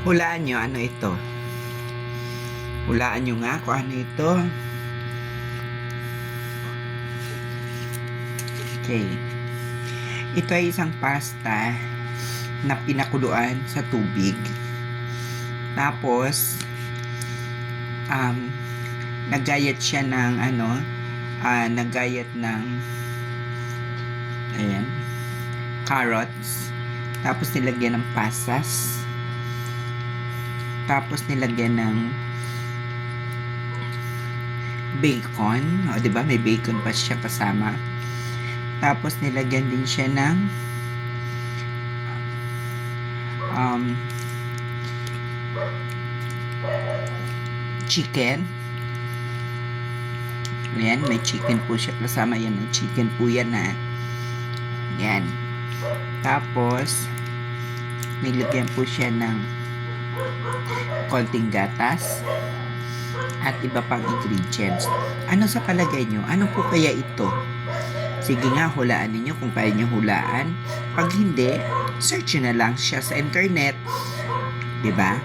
Hulaan nyo, ano ito? Hulaan nyo nga kung ano ito. Okay. Ito ay isang pasta na pinakuluan sa tubig. Tapos, nagayat siya ng nagayat ng ayan, carrots. Tapos nilagyan ng pasas. Tapos nilagyan ng bacon. O, diba? May bacon pa siya kasama. Tapos nilagyan din siya ng chicken. Ayan, may chicken po siya kasama. Yan, may chicken po yan na. Yan. Tapos, nilagyan po siya ng konting gatas at iba pang ingredients. Ano sa palagay nyo? Ano po kaya ito? Sige nga, hulaan ninyo kung kaya nyo hulaan. Pag hindi, search nyo na lang siya sa internet. Diba?